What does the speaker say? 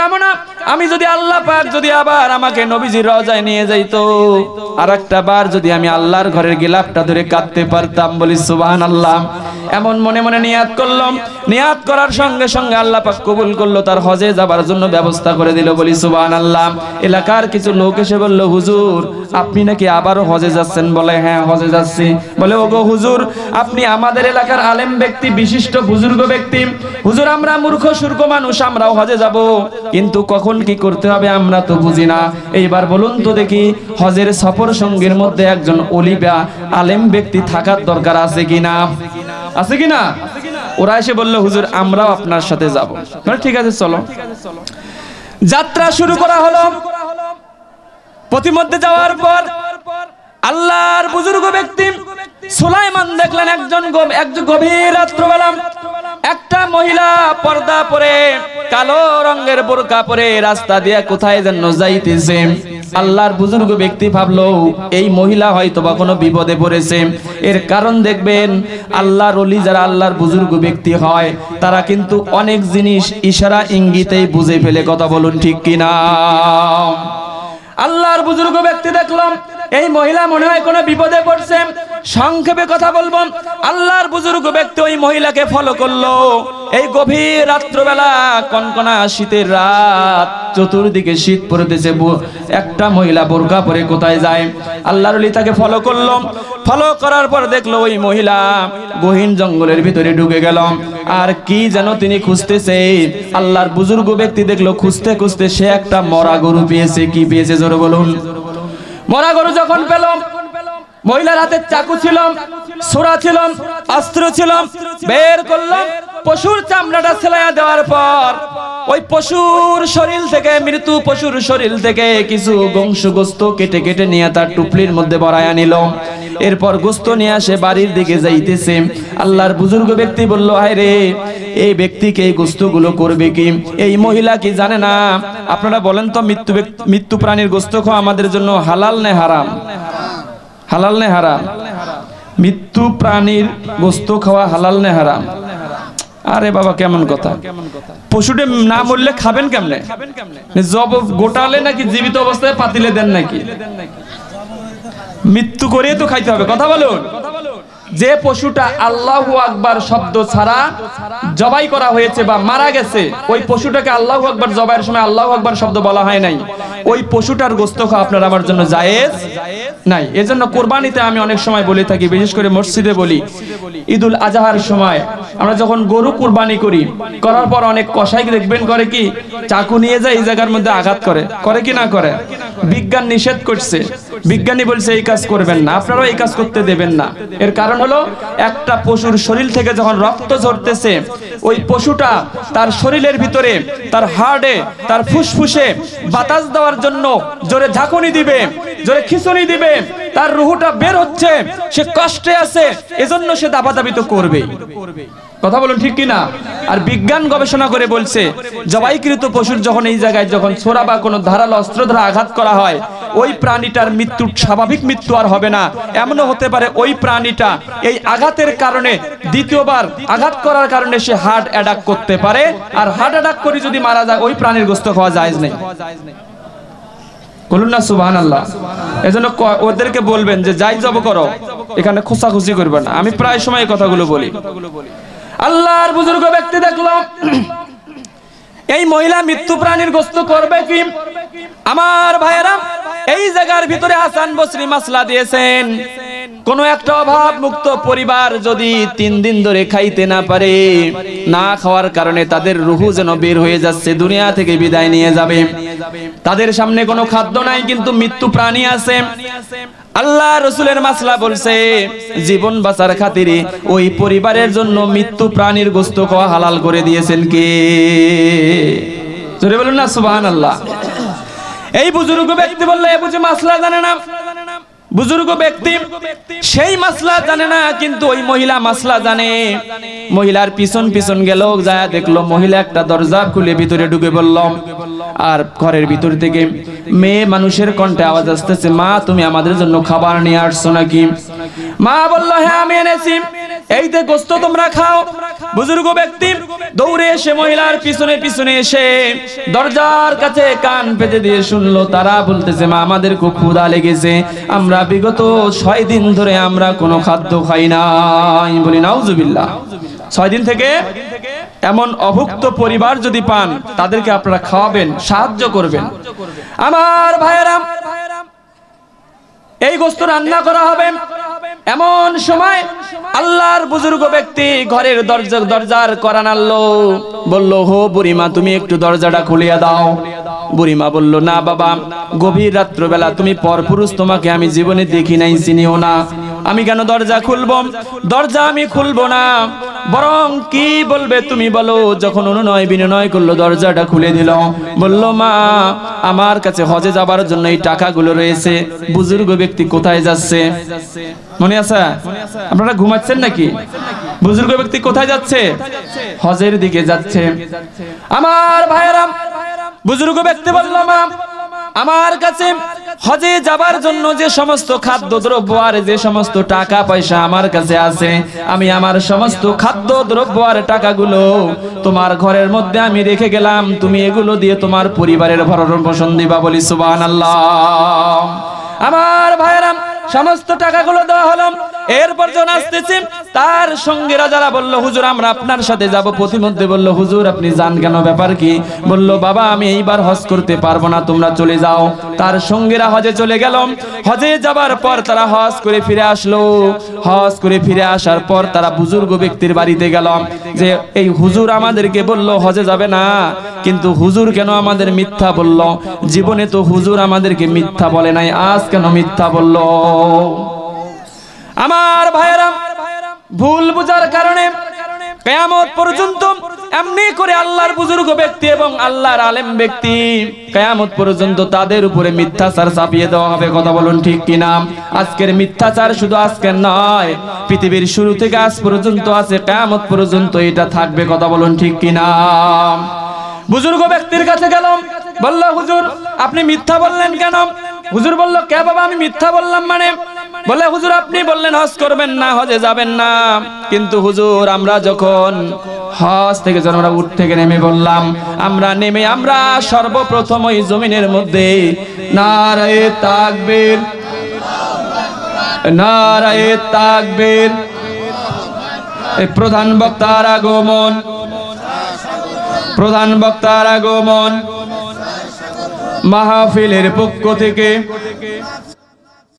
কামনা আমি যদি আল্লাহ পাক যদি আবার আমাকে নবীজির রওজায় নিয়ে যাইতো, আরেকটা বার যদি আমি আল্লাহর ঘরের গিলাফটা ধরে কাঁদতে পারতাম। বলি সুবহানাল্লাহ। এমন মনে মনে নিয়াত করলাম, নিয়াত করার সঙ্গে সঙ্গে আল্লাহ পাক কবুল করলো, তার হজে যাবার জন্য ব্যবস্থা করে দিল। বলি সুবহানাল্লাহ। এলাকার কিছু লোক এসে বলল, হুজুর আপনি নাকি আবারও হজে যাচ্ছেন? বলে হ্যাঁ হজে যাচ্ছি। বলে ওগো হুজুর, আপনি আমাদের এলাকার আলেম ব্যক্তি, বিশিষ্ট বুজুর্গ ব্যক্তি, হুজুর আমরা মূর্খ সূর্খ মানুষ, আমরাও হজে যাব, কিন্তু কখন কি করতে হবে আমরা তো বুঝি না। এইবার বলুন তো দেখি, হজের সফর সঙ্গীর মধ্যে একজন ওলিবা আলেম ব্যক্তি থাকার দরকার আছে কিনা? আছে কিনা? ওরা এসে বলল, হুজুর আমরাও আপনার সাথে যাব। ঠিক আছে চলো। যাত্রা শুরু করা হলো। প্রতিমধ্যে যাওয়ার পর আল্লাহর বুজুর্গ ব্যক্তি সুলাইমান দেখলেন একজন গভীর রাত্রবেলা একটা মহিলা পর্দা পরে, কালো রঙের বোরকা পরে রাস্তা দিয়ে কোথায় যেন যাইতেছে। আল্লাহর বুজুর্গ ব্যক্তি ভাবলো এই মহিলা হয়তো বা কোনো বিপদে পড়েছে। এর কারণ দেখবেন, আল্লাহর ওলি যারা আল্লাহর বুজুর্গ ব্যক্তি হয় তারা কিন্তু অনেক জিনিস ইশারা ইঙ্গিতেই বুঝে ফেলে। কথা বলুন ঠিক কিনা? আল্লাহর বুজুর্গ ব্যক্তি দেখলাম এই মহিলা মনে হয় কোনো বিপদে পড়ছে। সংক্ষেপে কথা বলবো, আল্লাহর বুজুর্গ ব্যক্তি ওই মহিলাকে ফলো করলো। এই গভীর রাত্রবেলা, কনকনা শীতের রাত, চতুর্দিকে শীত পড়তেছে, একটা মহিলা বোরকা পরে কোথায় যায়? আল্লাহর ওলি তাকে ফলো করলো। ফলো করার পর দেখলো ওই মহিলা গহীন জঙ্গলের ভিতরে ঢুকে গেল। আর কি যেন তিনি খুঁজতেছে। আল্লাহর বুজুর্গ ব্যক্তি দেখলো খুঁজতে খুঁজতে সে একটা মরা গরু পেয়েছে। কি পেয়েছে জোরে বলুন? মরা গরু যখন পেল, মহিলার হাতে চাকু ছিল, ছোরা ছিল, অস্ত্র ছিল, বের করলাম। পশুর চামড়াটা সেলাইয়া দেওয়ার পর ওই পশুর শরীর থেকে, মৃত্যু পশুর শরীর থেকে কিছু গোস্ত কেটে কেটে নিয়ে তার টুপলির মধ্যে ভরায়া নিল। এরপর গোস্ত নিয়ে আসে বাড়ির দিকে যাইতেছে। আল্লাহর বুজুর্গ ব্যক্তি বলল, হায় রে, এই ব্যক্তিকে এই গোস্তগুলো করবে কি? এই মহিলা কি জানে না? আপনারা বলেন তো, মৃত্যু প্রাণীর গোস্ত খাওয়া আমাদের জন্য হালাল না হারাম? হালাল না হারাম? মৃত্যু প্রাণীর গোস্ত খাওয়া হালাল না হারাম? আরে বাবা কেমন কথা! পশুটা না মরলে খাবেন কেমনে? জব গোটালে নাকি জীবিত অবস্থায় পাতিলে দেন নাকি? মৃত্যু করে তো খাইতে হবে। কথা বলুন। যে পশুটা আল্লাহু আকবার শব্দ ছাড়া জবাই করা হয়েছে বা মারা গেছে, ওই পশুটাকে আল্লাহু আকবার জবাইয়ের সময় আল্লাহু আকবার শব্দ বলা হয় নাই, ওই পশুটার গোশত খাওয়া আপনার আমার জন্য জায়েজ নাই। এজন্য কুরবানিতে আমি অনেক সময় বলে থাকি, বিশেষ করে মসজিদে বলি, ঈদুল আজহার সময় আমরা যখন গরু কুরবানি করি, করার পর অনেক কসাই দেখবেন করে কি, চাকু নিয়ে যায় এই জায়গার মধ্যে আঘাত করে। করে কি না করে? বিজ্ঞান নিষেধ করছে, বিজ্ঞানী বলছে এই কাজ করবেন না, আপনারাও এই কাজ করতে দেবেন না। এর কারণ হলো, একটা পশুর শরীর থেকে যখন রক্ত ঝরতেছে, ওই পশুটা তার শরীরের ভিতরে, তার হাড়ে, তার ফুসফুসে বাতাস দেওয়ার জন্য জোরে ঝাঁকুনি দিবে, জোরে খিঁচুনি দিবে, তার রুহুটা বের হচ্ছে, সে কষ্টে আছে, এজন্য সে দাবাদাবি তো করবেই। কথা বলুন ঠিক কিনা? আর বিজ্ঞান গবেষণা করে বলছে, জবাইকৃত পশুর যখন এই জায়গায় যখন ছোরা বা কোনো ধারালো অস্ত্র দ্বারা আঘাত করা হয়, ওই প্রাণীটার মৃত্যুর স্বাভাবিক মৃত্যু আর হবে না। এমনও হতে পারে ওই প্রাণীটা এই আঘাতের কারণে, দ্বিতীয়বার আঘাত করার কারণে সে হার্ট অ্যাটাক করতে পারে। আর হার্ট অ্যাটাক করে যদি মারা যায়, ওই প্রাণীর গোশত খাওয়া জায়েজ নেই। বলুন না সুবহানাল্লাহ। এজন্য ওদেরকে বলবেন যে যাই জব করো, এখানে খোঁচাখুচি করবে না। আমি প্রায় সময় এই কথাগুলো বলি। আল্লাহর বুজুর্গ ব্যক্তি দেখলো এই মহিলা মৃত্যু প্রাণীর গোশত করবে কি? আমার ভাইয়েরা, এই জায়গার ভিতরে হাসান বসরি মাসলা দিয়েছেন, কোন একটা অভাব মুক্ত পরিবার যদি 3 দিন ধরে খাইতে না পারে, না খাওয়ার কারণে তাদের রুহু যেন বের হয়ে যাচ্ছে, দুনিয়া থেকে বিদায় নিয়ে যাবে, তাদের সামনে কোনো খাদ্য নাই কিন্তু মৃত্যু প্রাণী আছে, আল্লাহ রাসূলের মাসলা বলছে জীবন বাঁচার খাতিরে ওই পরিবারের জন্য মৃত্যু প্রাণীর গোশত খাওয়া হালাল করে দিয়েছেন কে? জোরে বলুন না সুবহানাল্লাহ। এই বুজুর্গ ব্যক্তি বললে এ বুঝি মাসলা জানে না। বুজুর্গ ব্যক্তি সেই মাসলা জানে না, কিন্তু ওই মহিলা মাসলা জানে। মহিলার পিছন পিছন গেল, যায় দেখলো মহিলা একটা দরজা খুলে ভিতরে ঢুকে বলল, আর ঘরের ভিতর থেকে মেয়ে মানুষের কণ্ঠে আওয়াজ আসতেছে, মা তুমি আমাদের জন্য খাবার নিয়ে আসছো নাকি? মা বলল, হ্যাঁ আমি এনেছি, এই যে গোশত তোমরা খাও। বুজুর্গ ব্যক্তি দৌড়ে এসে মহিলার পিছনে পিছনে এসে দরজার কাছে কান পেতে দিয়ে শুনলো, তারা বলতেছে, মা আমাদের খুব ক্ষুধা লেগেছে, আমরা বিগত 6 দিন ধরে আমরা কোনো খাদ্য খাই নাই। বলি নাউজুবিল্লাহ। 6 দিন থেকে এমন অভুক্ত পরিবার যদি পান, তাদেরকে আপনারা খাওয়াবেন, সাহায্য করবেন। আমার ভাইয়েরা, এই গোশত রান্না করা হবে। এমন সময় আল্লাহর বুজুর্গ ব্যক্তি ঘরের দরজার কড়া নাড়লো, বলল, হো বুড়িমা তুমি একটু দরজাটা খুলিয়া দাও। বুড়িমা বলল, না বাবা, গভীর রাত্রবেলা, তুমি পরপুরুষ, তোমাকে আমি জীবনে দেখি নাই, চিনিও না, আমি কেন দরজা খুলবো? দরজা আমি খুলবো না, বরং কি বলবে তুমি বলো। যখন অনুনয় বিনয় করলো, দরজাটা খুলে দিল। বলল, মা আমার কাছে হজে যাবার জন্য এই টাকাগুলো রয়েছে। বুজুর্গ ব্যক্তি কোথায় যাচ্ছে মনে আছে? আপনারা ঘুমাচ্ছেন নাকি? বুজুর্গ ব্যক্তি কোথায় যাচ্ছে? হজের দিকে যাচ্ছে। আমার ভাইয়েরা, বুজুর্গ ব্যক্তি বলল, মা আমার কাছে হজে যাবার জন্য যে সমস্ত খাদ্য দ্রব্য আর যে সমস্ত টাকা পয়সা আমার কাছে আছে, আমি আমার সমস্ত খাদ্য দ্রব্য আর টাকাগুলো তোমার ঘরের মধ্যে আমি রেখে গেলাম, তুমি এগুলো দিয়ে তোমার পরিবারের ভরণ পোষণ দিবা। বলি সুবহানাল্লাহ। আমার ভাইয়েরা, সমস্ত টাকাগুলো দেওয়া হলো। এরপর যখন আসতেছে, তার সঙ্গীরা যারা বলল, হুজুর আমরা আপনার সাথে যাব। প্রতিমধ্যে বলল, হুজুর আপনি যান কেন, ব্যাপার কি? বলল, বাবা আমি এইবার হজ করতে পারবো না, তোমরা চলে যাও। তার সঙ্গীরা হজে চলে গেল। হজে যাবার পর তারা হজ করে ফিরে আসলো। হজ করে ফিরে আসার পর তারা বুজুর্গ ব্যক্তির বাড়িতে গেল, যে এই হুজুর আমাদেরকে বলল হজে যাবে না, কিন্তু হুজুর কেন আমাদের মিথ্যা বলল? জীবনে তো হুজুর আমাদেরকে মিথ্যা বলে নাই, আজ কেন মিথ্যা বলল? আমার ভাইয়েরা, ভুল বুঝার কারণে কিয়ামত পর্যন্ত এমনি করে আল্লাহর বুজুর্গ ব্যক্তি এবং আল্লাহর আলেম ব্যক্তি কিয়ামত পর্যন্ত তাদের উপরে মিথ্যাচার চাপিয়ে দেওয়া হবে। কথা বলুন ঠিক কিনা? আজকের মিথ্যাচার শুধু আজকের নয়, পৃথিবীর শুরু থেকে আজ পর্যন্ত আছে, কিয়ামত পর্যন্ত এটা থাকবে। কথা বলুন ঠিক কিনা? বুজুর্গ ব্যক্তির কাছে গেলাম, বলল, হুজুর আপনি মিথ্যা বললেন কেন? হুজুর বলল, কে বাবা আমি মিথ্যা বললাম মানে? বলে, হুজুর আপনি বললেন হজ করবেন না, হজে যাবেন না, কিন্তু হুজুর আমরা যখন হজ থেকে যখন আমরা উঠ থেকে নেমে বললাম, আমরা সর্বপ্রথম ওই জমিনের মধ্যে নারায়ে তাকবীর, নারায়ে তাকবীর, এই প্রধান বক্তার আগমন, প্রধান বক্তার আগমন, মাহফিলের পক্ষ থেকে